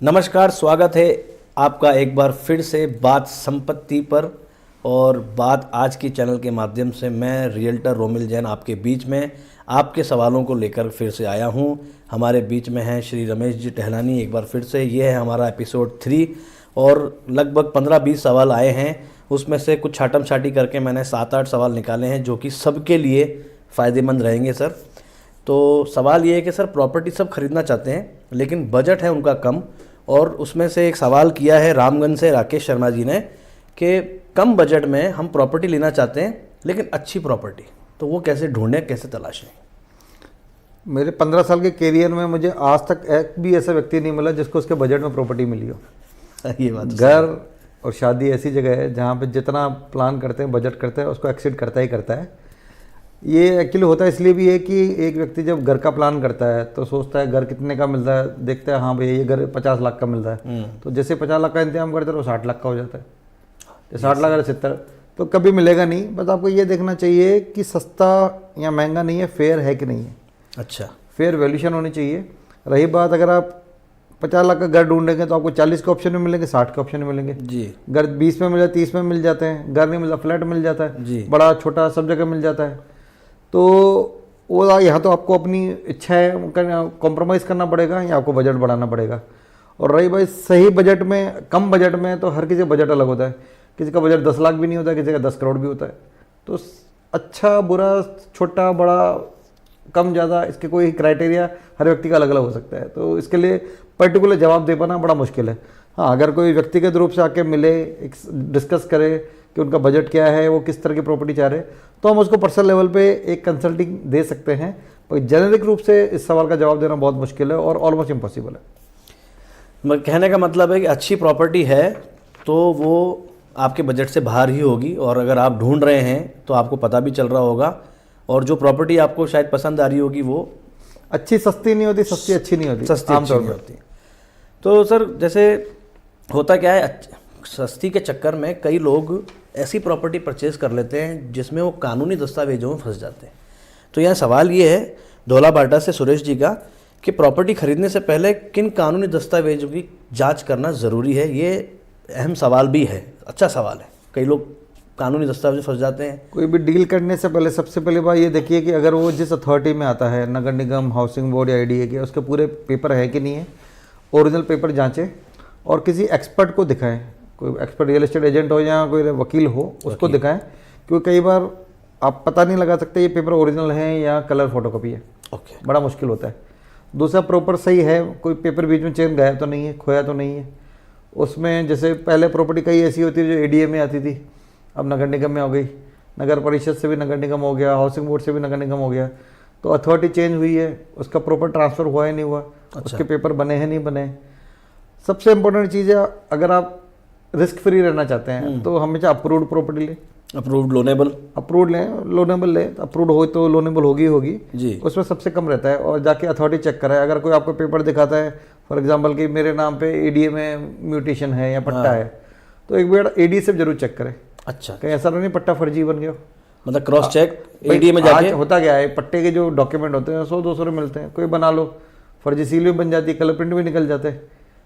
नमस्कार, स्वागत है आपका एक बार फिर से बात संपत्ति पर। और बात आज की चैनल के माध्यम से मैं रियल्टर रोमिल जैन आपके बीच में आपके सवालों को लेकर फिर से आया हूं। हमारे बीच में हैं श्री रमेश जी टहलानी। एक बार फिर से ये है हमारा एपिसोड 3 और लगभग 15-20 सवाल आए हैं। उसमें से कुछ छाटम छाटी करके मैंने 7-8 सवाल निकाले हैं जो कि सबके लिए फ़ायदेमंद रहेंगे सर। तो सवाल ये है कि सर प्रॉपर्टी सब खरीदना चाहते हैं लेकिन बजट है उनका कम, और उसमें से एक सवाल किया है रामगंज से राकेश शर्मा जी ने कि कम बजट में हम प्रॉपर्टी लेना चाहते हैं लेकिन अच्छी प्रॉपर्टी, तो वो कैसे ढूंढें, कैसे तलाशें। मेरे 15 साल के कैरियर में मुझे आज तक एक भी ऐसा व्यक्ति नहीं मिला जिसको उसके बजट में प्रॉपर्टी मिली हो। ये बात घर और शादी ऐसी जगह है जहाँ पे जितना प्लान करते हैं, बजट करते हैं, उसको एक्सीड करता ही करता है। ये एक्चुअली होता है इसलिए भी है कि एक व्यक्ति जब घर का प्लान करता है तो सोचता है घर कितने का मिलता है, देखता है हाँ भाई ये घर 50 लाख का मिल रहा है, तो जैसे 50 लाख का इंतजाम करते हैं वो 60 लाख का हो जाता है। 60 लाख और 70 तो कभी मिलेगा नहीं। बस आपको ये देखना चाहिए कि सस्ता या महंगा नहीं है, फेयर है कि नहीं है। अच्छा, फेयर वैल्यूशन होनी चाहिए। रही बात अगर आप 50 लाख का घर ढूंढेंगे तो आपको 40 के ऑप्शन में मिलेंगे, 60 के ऑप्शन में मिलेंगे जी। घर 20 में मिल जाए, 30 में मिल जाते हैं। घर नहीं मिलता, फ्लैट मिल जाता है जी। बड़ा छोटा सब जगह मिल जाता है। तो वो यहाँ तो आपको अपनी इच्छा है कॉम्प्रोमाइज़ करना पड़ेगा या आपको बजट बढ़ाना पड़ेगा। और रही भाई सही बजट में, कम बजट में, तो हर किसी का बजट अलग होता है। किसी का बजट 10 लाख भी नहीं होता, किसी का 10 करोड़ भी होता है। तो अच्छा बुरा, छोटा बड़ा, कम ज़्यादा, इसके कोई क्राइटेरिया हर व्यक्ति का अलग अलग हो सकता है। तो इसके लिए पर्टिकुलर जवाब दे पाना बड़ा मुश्किल है। हाँ, अगर कोई व्यक्तिगत रूप से आके मिले, डिस्कस करे कि उनका बजट क्या है, वो किस तरह की प्रॉपर्टी चाह रहे, तो हम उसको पर्सनल लेवल पे एक कंसल्टिंग दे सकते हैं। पर जेनेरिक रूप से इस सवाल का जवाब देना बहुत मुश्किल है और ऑलमोस्ट इम्पॉसिबल है। कहने का मतलब है कि अच्छी प्रॉपर्टी है तो वो आपके बजट से बाहर ही होगी, और अगर आप ढूंढ रहे हैं तो आपको पता भी चल रहा होगा, और जो प्रॉपर्टी आपको शायद पसंद आ रही होगी वो अच्छी सस्ती नहीं होती, सस्ती अच्छी नहीं होती, सस्ती अच्छी नहीं होती। तो सर जैसे होता क्या है, सस्ती के चक्कर में कई लोग ऐसी प्रॉपर्टी परचेज कर लेते हैं जिसमें वो कानूनी दस्तावेजों में फंस जाते हैं। तो यहाँ सवाल ये है धौला बाटा से सुरेश जी का कि प्रॉपर्टी खरीदने से पहले किन कानूनी दस्तावेजों की जांच करना ज़रूरी है। ये अहम सवाल भी है, अच्छा सवाल है। कई लोग कानूनी दस्तावेज फंस जाते हैं। कोई भी डील करने से पहले सबसे पहले बात ये देखिए कि अगर वो जिस अथॉरिटी में आता है, नगर निगम, हाउसिंग बोर्ड या IDA के, उसके पूरे पेपर है कि नहीं है। ओरिजिनल पेपर जांचें और किसी एक्सपर्ट को दिखाएं। कोई एक्सपर्ट रियल एस्टेट एजेंट हो या कोई वकील हो, उसको दिखाएं। क्योंकि कई बार आप पता नहीं लगा सकते ये पेपर ओरिजिनल है या कलर फोटोकॉपी है। ओके, बड़ा मुश्किल होता है। दूसरा, प्रॉपर सही है, कोई पेपर बीच में चेंज गया तो नहीं है, खोया तो नहीं है उसमें। जैसे पहले प्रॉपर्टी कई ऐसी होती है जो ADA में आती थी, अब नगर निगम में हो गई, नगर परिषद से भी नगर निगम हो गया, हाउसिंग बोर्ड से भी नगर निगम हो गया। तो अथॉरिटी चेंज हुई है, उसका प्रॉपर ट्रांसफ़र हुआ है नहीं हुआ, उसके पेपर बने हैं नहीं बने। सबसे इम्पोर्टेंट चीज़ है, अगर आप रिस्क फ्री रहना चाहते हैं तो हमेशा अप्रूव्ड प्रॉपर्टी लें। अप्रूव्ड लोनेबल, अप्रूव्ड लें, लोनेबल लें। अप्रूव्ड हो तो लोनेबल होगी जी। उसमें सबसे कम रहता है। और जाके अथॉरिटी चेक कराए। अगर कोई आपको पेपर दिखाता है फॉर एग्जांपल कि मेरे नाम पे ADA में म्यूटेशन है या पट्टा है, तो एक बार ADA से जरूर चेक करें। अच्छा, कहीं ऐसा नहीं पट्टा फर्जी बन गया, मतलब क्रॉस चेक ADA में जाके। होता क्या है, पट्टे के जो डॉक्यूमेंट होते हैं 100-200 में मिलते हैं, कोई बना लो, फर्जी सील भी बन जाती है, कलर प्रिंट भी निकल जाते हैं।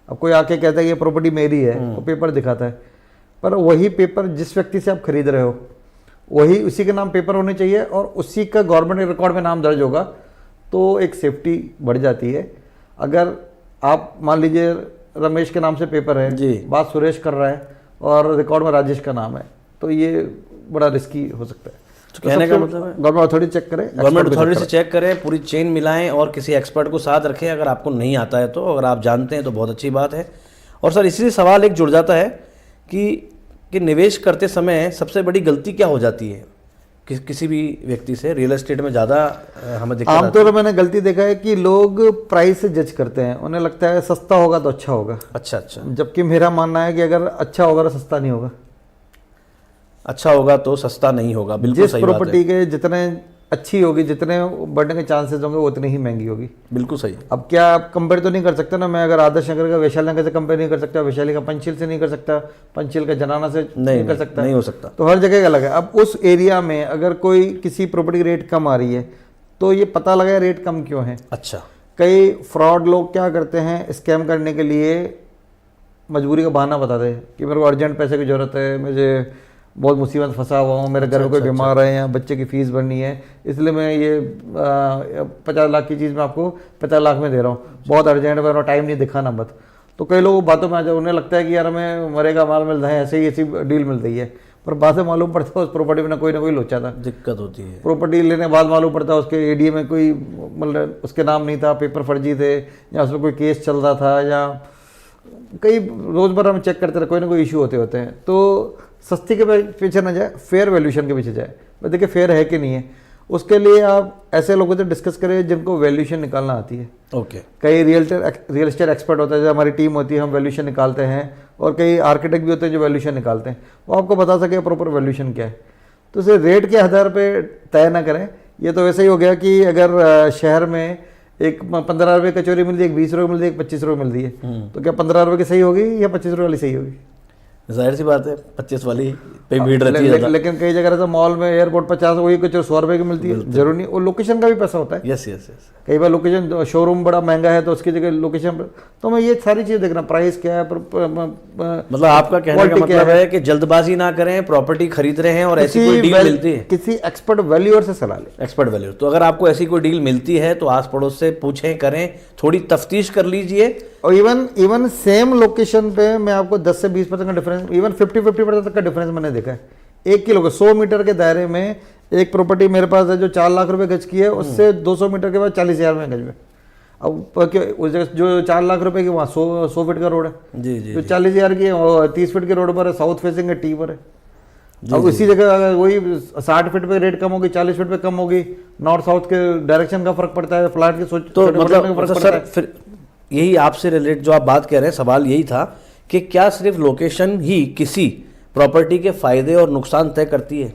अब कोई आके कहता है कि ये प्रॉपर्टी मेरी है, वो पेपर दिखाता है, पर वही पेपर जिस व्यक्ति से आप खरीद रहे हो वही उसी के नाम पेपर होने चाहिए और उसी का गवर्नमेंट रिकॉर्ड में नाम दर्ज होगा, तो एक सेफ्टी बढ़ जाती है। अगर आप मान लीजिए रमेश के नाम से पेपर है जी, बात सुरेश कर रहा है और रिकॉर्ड में राजेश का नाम है, तो ये बड़ा रिस्की हो सकता है। तो कहने का मतलब है गवर्नमेंट अथॉरिटी चेक करें, गवर्नमेंट अथॉरिटी से चेक करें, पूरी चेन मिलाएं और किसी एक्सपर्ट को साथ रखें अगर आपको नहीं आता है तो। अगर आप जानते हैं तो बहुत अच्छी बात है। और सर इसी सवाल एक जुड़ जाता है कि निवेश करते समय सबसे बड़ी गलती क्या हो जाती है किसी भी व्यक्ति से। रियल एस्टेट में ज़्यादा हमें दिक्कत आमतौर पर मैंने गलती देखा है कि लोग प्राइस से जज करते हैं, उन्हें लगता है सस्ता होगा तो अच्छा होगा। अच्छा अच्छा, जबकि मेरा मानना है कि अगर अच्छा होगा तो सस्ता नहीं होगा। अच्छा होगा तो सस्ता नहीं होगा, बिल्कुल सही बात है। प्रॉपर्टी के जितने अच्छी होगी, जितने बढ़ने के चांसेस होंगे वो उतनी ही महंगी होगी। बिल्कुल सही। अब क्या आप कंपेयर तो नहीं कर सकते ना, मैं अगर आदर्श नगर का वैशाली नगर से कंपेयर नहीं कर सकता, वैशाली का पंचशील से नहीं कर सकता, पंचशील का जनाना से नहीं कर सकता, नहीं हो सकता। तो हर जगह का अलग है। अब उस एरिया में अगर कोई किसी प्रॉपर्टी की रेट कम आ रही है तो ये पता लगा रेट कम क्यों है। अच्छा, कई फ्रॉड लोग क्या करते हैं, स्कैम करने के लिए मजबूरी का बहाना बताते हैं कि मेरे को अर्जेंट पैसे की ज़रूरत है, मुझे बहुत मुसीबत फंसा हुआ हूँ, मेरे घर में कोई बीमार है या बच्चे की फ़ीस भरनी है, इसलिए मैं ये 50 लाख की चीज़ मैं आपको 50 लाख में दे रहा हूँ, बहुत अर्जेंट है, मेरा टाइम नहीं दिखाना मत। तो कई लोग बातों में आ जाए, उन्हें लगता है कि यार हमें मरेगा माल मिल रहा है, ऐसे ही ऐसी डील मिल रही है, पर बाद में मालूम पड़ता है उस प्रॉपर्टी में ना कोई लोचा था, दिक्कत होती है। प्रॉपर्टी लेने के बाद मालूम पड़ता है उसके एडीए में कोई मतलब उसके नाम नहीं था, पेपर फर्जी थे, या उसमें कोई केस चल रहा था, या कई रोज़मर्रा में चेक करते रहे कोई ना कोई इशू होते हैं। तो सस्ती के पीछे ना जाए, फेयर वैल्यूशन के पीछे जाए। भाई देखिए फेयर है कि नहीं है, उसके लिए आप ऐसे लोगों से डिस्कस करें जिनको वैल्यूशन निकालना आती है। ओके। कई रियल एस्टेट एक्सपर्ट होते हैं, जो हमारी टीम होती है, हम वैल्यूशन निकालते हैं, और कई आर्किटेक्ट भी होते हैं जो वैल्यूशन निकालते हैं, वो आपको बता सके प्रॉपर वैल्यूशन क्या है। तो इसे रेट के आधार पे तय ना करें। ये तो वैसे ही हो गया कि अगर शहर में एक 15 रुपये कचौरी मिल रही है, एक 20 रुपये मिल रही है, एक 25 रुपये मिल रही है, तो क्या 15 रुपये की सही होगी या 25 रुपये वाली सही होगी? जाहिर सी बात है 25 वाली पे भीड़ रहती है। लेकिन कई जगह तो मॉल में एयरपोर्ट 50 वही कुछ 100 रुपये की मिलती है, जरूरी नहीं, वो लोकेशन का भी पैसा होता है। Yes yes yes. कई बार लोकेशन शोरूम बड़ा महंगा है तो उसकी जगह लोकेशन, तो मैं ये सारी चीज़ देखना, प्राइस क्या है, मतलब आपका कहने का मतलब है कि जल्दबाजी ना करें, प्रॉपर्टी खरीद रहे हैं और ऐसी कोई डील मिलती है, किसी एक्सपर्ट वैल्यूअर से सलाह लें। एक्सपर्ट वैल्यूअर, तो अगर आपको ऐसी कोई डील मिलती है तो आस पड़ोस से पूछें, करें, थोड़ी तफ्तीश कर लीजिए। और इवन सेम लोकेशन पे मैं आपको 10 से 20% का डिफरेंस, इवन 50% तक का डिफरेंस मैंने देखा है। 1 किलो का 100 मीटर के दायरे में एक प्रॉपर्टी मेरे पास है जो 4 लाख रुपए गज की है, उससे 200 मीटर के बाद 40,000 में गज में। अब उस जगह जो 4 लाख रुपए की वहाँ 100 फीट का रोड है, जी जी, जो 40,000 की 30 फीट के रोड पर है, साउथ फेसिंग है, टी पर है। अब इसी जगह अगर वही 60 फीट पे रेट कम होगी, 40 फीट पे कम होगी, नॉर्थ साउथ के डायरेक्शन का फर्क पड़ता है, फ्लैट की सोच तो मतलब सर फिर यही आपसे रिलेटेड जो आप बात कह रहे हैं, सवाल यही था कि क्या सिर्फ लोकेशन ही किसी प्रॉपर्टी के फायदे और नुकसान तय करती है?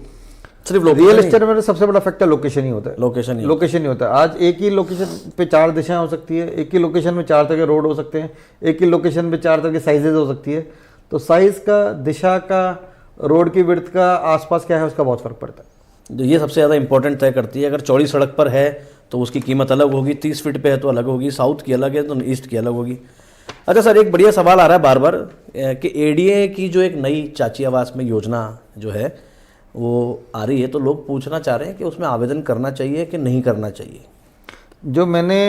सिर्फ रियल एस्टेट में सबसे बड़ा फैक्टर लोकेशन ही होता है। लोकेशन ही होता है। आज एक ही लोकेशन पे 4 दिशाएं हो सकती है, एक ही लोकेशन में 4 तरह के रोड हो सकते हैं, एक ही लोकेशन पे 4 तरह के साइजेज हो सकती है। तो साइज का, दिशा का, रोड की विड्थ का, आसपास क्या है उसका बहुत फर्क पड़ता है। तो ये सबसे ज़्यादा इंपॉर्टेंट तय करती है। अगर चौड़ी सड़क पर है तो उसकी कीमत अलग होगी, 30 फीट पे है तो अलग होगी, साउथ की अलग है तो ईस्ट की अलग होगी। अच्छा सर, एक बढ़िया सवाल आ रहा है बार बार कि एडीए की जो एक नई चाची आवास में योजना जो है वो आ रही है, तो लोग पूछना चाह रहे हैं कि उसमें आवेदन करना चाहिए कि नहीं करना चाहिए। जो मैंने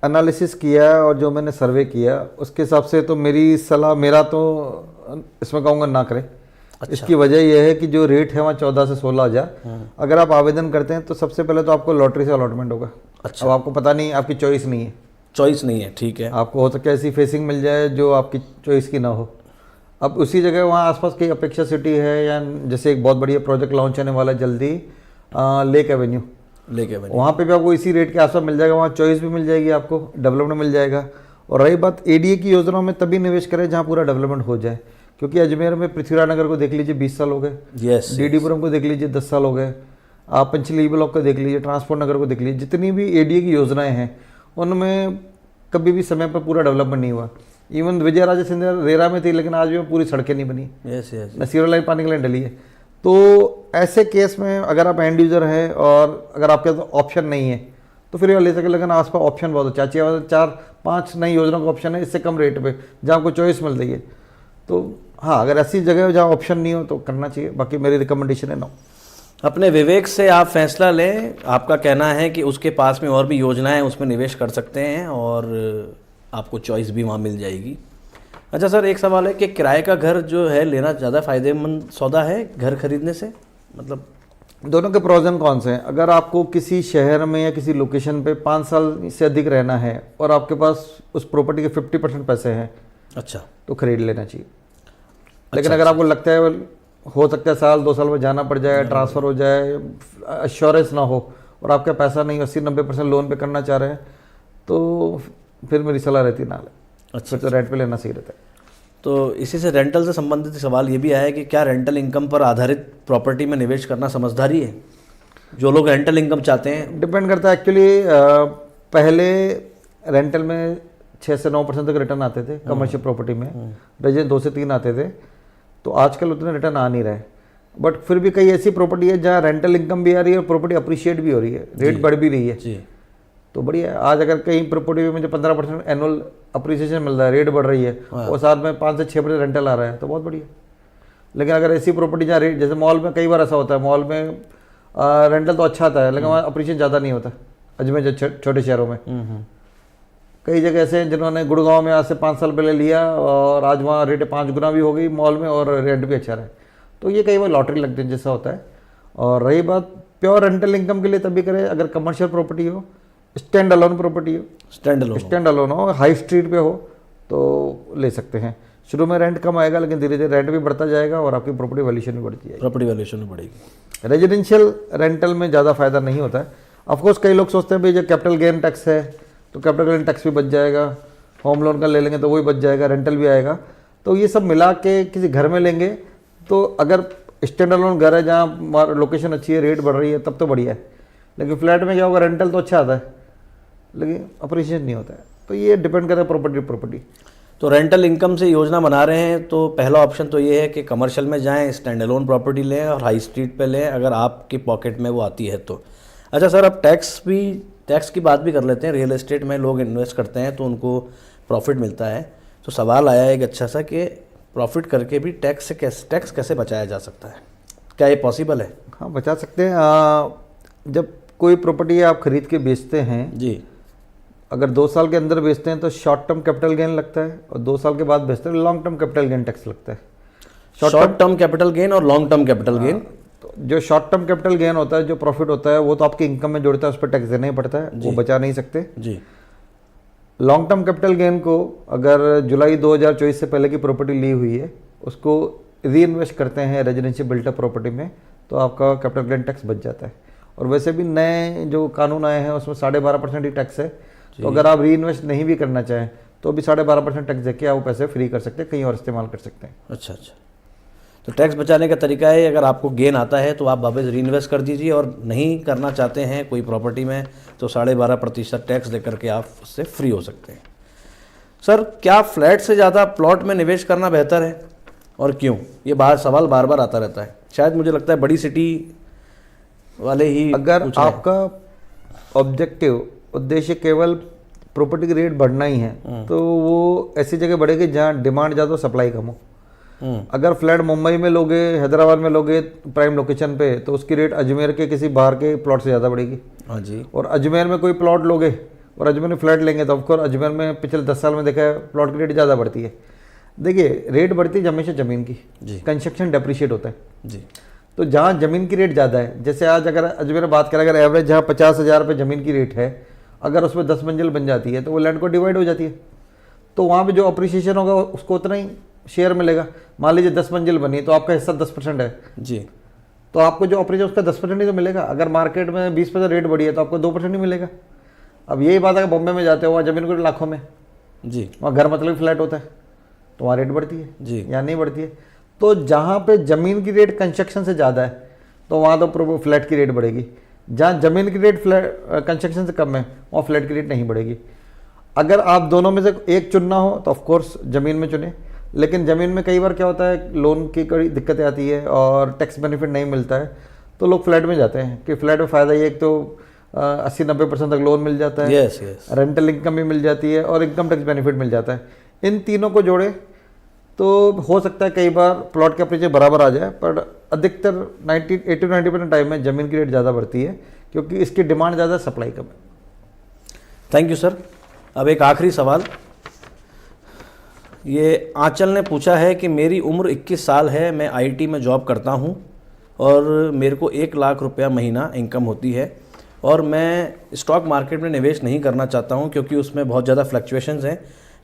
एनालिसिस किया और जो मैंने सर्वे किया उसके हिसाब से तो मेरी सलाह, मेरा तो इसमें कहूँगा ना करें। अच्छा। इसकी वजह यह है कि जो रेट है वहाँ 14 से 16 हज़ार, अगर आप आवेदन करते हैं तो सबसे पहले तो आपको लॉटरी से अलॉटमेंट होगा। अच्छा। अब आपको पता नहीं, आपकी चॉइस नहीं है, ठीक है। आपको हो सकता है ऐसी फेसिंग मिल जाए जो आपकी चॉइस की ना हो। अब उसी जगह वहाँ आसपास कई अपेक्षा सिटी है, या जैसे एक बहुत बढ़िया प्रोजेक्ट लॉन्च होने वाला जल्दी लेक एवेन्यू, वहाँ पे भी आपको इसी रेट के आसपास मिल जाएगा, वहाँ चॉइस भी मिल जाएगी, आपको डेवलपमेंट मिल जाएगा। और रही बात एडीए की योजनाओं में, तभी निवेश करें जहाँ पूरा डेवलपमेंट हो जाए, क्योंकि अजमेर में पृथ्वीराज नगर को देख लीजिए 20 साल हो गए, डीडीपुरम को देख लीजिए 10 साल हो गए, आप पंचली ब्लॉक को देख लीजिए, ट्रांसपोर्ट नगर को देख लीजिए, जितनी भी एडीए की योजनाएं हैं उनमें कभी भी समय पर पूरा डेवलपमेंट नहीं हुआ। इवन विजय राजे सिंधिया रेरा में थी, लेकिन आज भी पूरी सड़कें नहीं बनी, नसीरुल्लाह लाइन पानी के लिए डली है। तो ऐसे केस में अगर आप एंड यूजर हैं और अगर आपके पास ऑप्शन नहीं है तो फिर ले सके, लेकिन आसपास ऑप्शन बहुत है, चाची 4-5 नई योजनाओं का ऑप्शन है इससे कम रेट पे, जहाँ आपको चॉइस मिल रही है। तो हाँ, अगर ऐसी जगह जहाँ ऑप्शन नहीं हो तो करना चाहिए, बाकी मेरी रिकमेंडेशन है नो। अपने विवेक से आप फैसला लें। आपका कहना है कि उसके पास में और भी योजनाएं, उसमें निवेश कर सकते हैं और आपको चॉइस भी वहाँ मिल जाएगी। अच्छा सर, एक सवाल है कि किराए का घर जो है लेना ज़्यादा फ़ायदेमंद सौदा है घर खरीदने से? मतलब दोनों के प्रोज एंड कॉन्स हैं। अगर आपको किसी शहर में या किसी लोकेशन पे 5 साल से अधिक रहना है और आपके पास उस प्रॉपर्टी के 50% पैसे हैं, अच्छा, तो खरीद लेना चाहिए। लेकिन अगर आपको लगता है हो सकता है 1-2 साल में जाना पड़ जाए, ट्रांसफ़र हो जाए, एश्योरेंस ना हो और आपका पैसा नहीं 80-90% लोन पे करना चाह रहे हैं, तो फिर मेरी सलाह रहती ना ले। अच्छा, फिर तो रेंट पे लेना सही रहता है। तो इसी से रेंटल से संबंधित सवाल ये भी आया कि क्या रेंटल इनकम पर आधारित प्रॉपर्टी में निवेश करना समझदारी है? जो लोग रेंटल इनकम चाहते हैं, डिपेंड करता है एक्चुअली। पहले रेंटल में 6 से 9% तक रिटर्न आते थे, कमर्शियल प्रॉपर्टी में रेजिडेंस 2 से 3 आते थे, तो आजकल उतने रिटर्न आ नहीं रहे। बट फिर भी कई ऐसी प्रॉपर्टी है जहाँ रेंटल इनकम भी आ रही है और प्रॉपर्टी अप्रिशिएट भी हो रही है, रेट बढ़ भी रही है। तो बढ़िया है। आज अगर कहीं प्रॉपर्टी में मुझे 15% एनुअल अप्रिसिएशन मिल रहा है, रेट बढ़ रही है और साथ में 5 से 6% रेंटल आ रहा है तो बहुत बढ़िया। लेकिन अगर ऐसी प्रॉपर्टी जहाँ रेट, जैसे मॉल में कई बार ऐसा होता है, मॉल में रेंटल तो अच्छा आता है लेकिन वहाँ अप्रिसिएशन ज़्यादा नहीं होता। अजमेर जो छोटे शहरों में कई जगह ऐसे हैं जिन्होंने गुड़गांव में आज से 5 साल पहले लिया और आज वहाँ रेट 5 गुना भी हो गई मॉल में और रेंट भी अच्छा रहा। तो ये कई बार लॉटरी लगती है जैसा होता है। और रही बात प्योर रेंटल इनकम के लिए तभी करें अगर कमर्शियल प्रॉपर्टी हो, स्टैंड अलोन प्रॉपर्टी हो, स्टैंड अलोन हो, हाई स्ट्रीट पे हो तो ले सकते हैं। शुरू में रेंट कम आएगा लेकिन धीरे धीरे रेंट भी बढ़ता जाएगा और आपकी प्रॉपर्टी वैल्यूएशन भी बढ़ती जाएगी। प्रॉपर्टी वैल्यूएशन भी बढ़ेगी। रेजिडेंशियल रेंटल में ज़्यादा फायदा नहीं होता है। ऑफकोर्स कई लोग सोचते हैं भाई जो कैपिटल गेन टैक्स है तो कैपिटल गेन टैक्स भी बच जाएगा, होम लोन का ले लेंगे तो वही बच जाएगा, रेंटल भी आएगा। तो ये सब मिला के किसी घर में लेंगे तो अगर स्टैंड अलोन घर है जहाँ लोकेशन अच्छी है, रेट बढ़ रही है तब तो बढ़िया है। लेकिन फ्लैट में क्या होगा, रेंटल तो अच्छा आता है लेकिन अप्रिशिएशन नहीं होता है। तो ये डिपेंड करे प्रॉपर्टी। तो रेंटल इनकम से योजना बना रहे हैं तो पहला ऑप्शन तो ये है कि कमर्शियल में जाएं, स्टैंड अलोन प्रॉपर्टी लें और हाई स्ट्रीट पे लें अगर आपकी पॉकेट में वो आती है तो। अच्छा सर, अब टैक्स की बात भी कर लेते हैं। रियल एस्टेट में लोग इन्वेस्ट करते हैं तो उनको प्रॉफिट मिलता है। तो सवाल आया एक अच्छा सा कि प्रॉफिट करके भी टैक्स कैसे बचाया जा सकता है, क्या ये पॉसिबल है? हाँ, बचा सकते हैं। जब कोई प्रॉपर्टी आप खरीद के बेचते हैं जी, अगर 2 साल के अंदर बेचते हैं तो शॉर्ट टर्म कैपिटल गेन लगता है और 2 साल के बाद बेचते हैं long term capital gain tax लगता है। शॉर्ट टर्म कैपिटल गेन और लॉन्ग टर्म कैपिटल गेन। तो जो शॉर्ट टर्म कैपिटल गेन होता है, जो प्रॉफिट होता है वो तो आपकी इनकम में जुड़ता है, उस पर टैक्स देना ही पड़ता है, वो बचा नहीं सकते जी। लॉन्ग टर्म कैपिटल गेन को अगर जुलाई 2024 से पहले की प्रॉपर्टी ली हुई है उसको री इन्वेस्ट करते हैं रेजिडेंशियल बिल्टअप प्रॉपर्टी में तो आपका कैपिटल गेन टैक्स बच जाता है। और वैसे भी नए जो कानून आए हैं उसमें 12.5% ही टैक्स है। तो अगर आप री इन्वेस्ट नहीं भी करना चाहें तो भी 12.5% टैक्स देके आप वो पैसे फ्री कर सकते हैं, कहीं और इस्तेमाल कर सकते हैं। अच्छा, तो टैक्स बचाने का तरीका है अगर आपको गेन आता है तो आप वापस री इन्वेस्ट कर दीजिए और नहीं करना चाहते हैं कोई प्रॉपर्टी में तो 12.5% टैक्स देकर के आप उससे फ्री हो सकते हैं। सर, क्या फ्लैट से ज़्यादा प्लॉट में निवेश करना बेहतर है और क्यों? ये सवाल बार बार आता रहता है। शायद मुझे लगता है बड़ी सिटी वाले ही अगर आपका उद्देश्य केवल प्रॉपर्टी की रेट बढ़ना ही है तो वो ऐसी जगह बढ़ेगी जहाँ डिमांड ज़्यादा सप्लाई कम हो। अगर फ्लैट मुंबई में लोगे, हैदराबाद में लोगे प्राइम लोकेशन पे तो उसकी रेट अजमेर के किसी बाहर के प्लॉट से ज़्यादा बढ़ेगी। हाँ जी। और अजमेर में कोई प्लॉट लोगे और अजमेर में फ्लैट लेंगे तो ऑफकोर्स अजमेर में पिछले 10 साल में देखा है प्लॉट की रेट ज़्यादा बढ़ती है। देखिए, रेट बढ़ती है हमेशा ज़मीन की, कंस्ट्रक्शन डेप्रिशिएट होता है जी। तो जहाँ ज़मीन की रेट ज़्यादा है, जैसे आज अगर अजमेर में बात करें, अगर एवरेज जहाँ 50,000 रुपये ज़मीन की रेट है, अगर उसमें 10 मंजिल बन जाती है तो वो लैंड को डिवाइड हो जाती है तो वहाँ पे जो अप्रिसिएशन होगा उसको उतना ही शेयर मिलेगा। मान लीजिए 10 मंजिल बनी तो आपका हिस्सा 10% है जी, तो आपको जो अप्रिसिएशन उसका 10% ही तो मिलेगा। अगर मार्केट में 20% रेट बढ़ी है तो आपको 2% ही मिलेगा। अब यही बात है, बॉम्बे में जाते हो वहाँ ज़मीन को लाखों में जी, वहाँ घर मतलब फ्लैट होता है तो वहाँ रेट बढ़ती है जी, या नहीं बढ़ती है। तो जहाँ पे ज़मीन की रेट कंस्ट्रक्शन से ज़्यादा है तो वहाँ तो फ्लैट की रेट बढ़ेगी। जहाँ ज़मीन की रेट कंस्ट्रक्शन से कम है वहाँ फ्लैट की रेट नहीं बढ़ेगी। अगर आप दोनों में से एक चुनना हो तो ऑफकोर्स ज़मीन में चुने। लेकिन ज़मीन में कई बार क्या होता है, लोन की कई दिक्कतें आती है और टैक्स बेनिफिट नहीं मिलता है तो लोग फ्लैट में जाते हैं कि फ्लैट में फ़ायदा ये एक तो 80-90% तक लोन मिल जाता है, रेंटल इनकम भी मिल जाती है और इनकम टैक्स बेनिफिट मिल जाता है। इन तीनों को जोड़े तो हो सकता है कई बार प्लॉट के अप्रिसिएशन बराबर आ जाए, पर अधिकतर 80-90% टाइम में ज़मीन की रेट ज़्यादा बढ़ती है क्योंकि इसकी डिमांड ज़्यादा, सप्लाई कम है। Thank you sir. अब एक आखिरी सवाल, ये आंचल ने पूछा है कि मेरी उम्र 21 साल है, मैं आईटी में जॉब करता हूं और मेरे को 1 लाख रुपया महीना इनकम होती है और मैं स्टॉक मार्केट में निवेश नहीं करना चाहता हूं क्योंकि उसमें बहुत ज़्यादा फ्लक्चुएशंस हैं।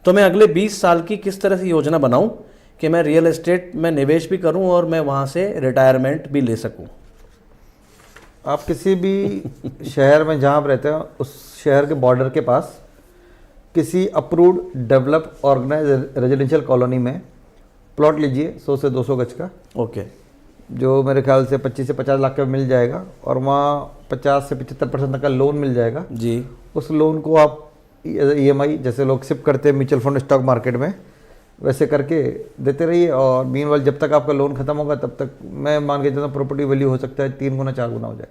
तो मैं अगले 20 साल की किस तरह से योजना बनाऊं कि मैं रियल एस्टेट में निवेश भी करूं और मैं वहां से रिटायरमेंट भी ले सकूं? आप किसी भी शहर में जहाँ आप रहते हो उस शहर के बॉर्डर के पास किसी approved develop organise residential colony में प्लॉट लीजिए 100 से 200 गज का। ओके। जो मेरे ख्याल से 25 से 50 लाख का मिल जाएगा और वहाँ 50 से 75% तक का लोन मिल जाएगा जी। उस लोन को आप EMI जैसे लोग सिप करते हैं म्यूचुअल फंड स्टॉक मार्केट में, वैसे करके देते रहिए और मीनवाइल जब तक आपका लोन खत्म होगा तब तक मैं मान के चलता हूँ प्रॉपर्टी वैल्यू हो सकता है 3 गुना 4 गुना हो जाए।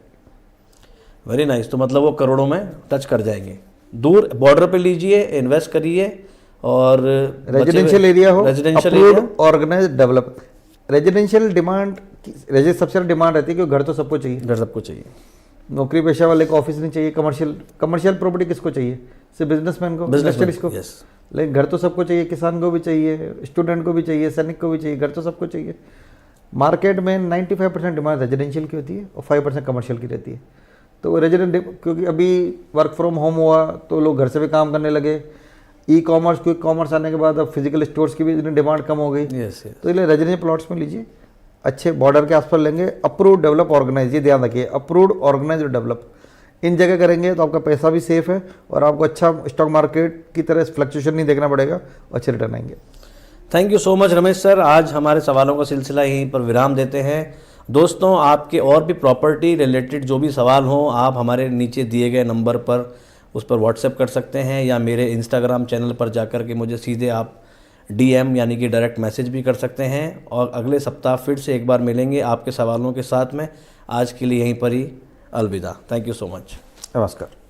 Very nice. तो मतलब वो करोड़ों में टच कर जाएंगे। दूर बॉर्डर पे लीजिए, इन्वेस्ट करिए और रेजिडेंशियल एरिया हो, residential approved area, organise develop. Residential demand, सबसे ज़्यादा डिमांड रहती है क्योंकि घर तो सबको चाहिए। घर सबको चाहिए। नौकरी पेशा वाले को ऑफिस नहीं चाहिए, कमर्शियल प्रॉपर्टी किसको चाहिए? सिर्फ बिजनेसमैन को, इंडस्ट्रियलिस्ट को। यस। लेकिन घर तो सबको चाहिए, किसान को भी चाहिए, स्टूडेंट को भी चाहिए, सैनिक को भी चाहिए, घर तो सबको चाहिए। मार्केट में 95% डिमांड रेजिडेंशियल की होती है और 5% कमर्शियल की रहती है। तो रेजिडेंट, क्योंकि अभी वर्क फ्रॉम होम हुआ तो लोग घर से भी काम करने लगे, ई कॉमर्स, क्विक कॉमर्स आने के बाद अब फिजिकल स्टोर्स की भी डिमांड कम हो गई। यस। तो इसलिए रेजिडेंशियल प्लॉट्स में लीजिए, अच्छे बॉर्डर के आसपास लेंगे, अप्रूव डेवलप ऑर्गेनाइज, ये ध्यान रखिए, अप्रूव्ड ऑर्गेनाइज और डेवलप इन जगह करेंगे तो आपका पैसा भी सेफ है और आपको अच्छा स्टॉक मार्केट की तरह फ्लक्चुएशन नहीं देखना पड़ेगा, अच्छे रिटर्न आएंगे। Thank you so much Ramesh sir. आज हमारे सवालों का सिलसिला यहीं पर विराम देते हैं। दोस्तों, आपके और भी प्रॉपर्टी रिलेटेड जो भी सवाल हों, आप हमारे नीचे दिए गए नंबर पर उस पर व्हाट्सएप कर सकते हैं या मेरे इंस्टाग्राम चैनल पर जाकर के मुझे सीधे आप DM यानी कि डायरेक्ट मैसेज भी कर सकते हैं। और अगले सप्ताह फिर से एक बार मिलेंगे आपके सवालों के साथ में। आज के लिए यहीं पर ही अलविदा। Thank you so much. नमस्कार।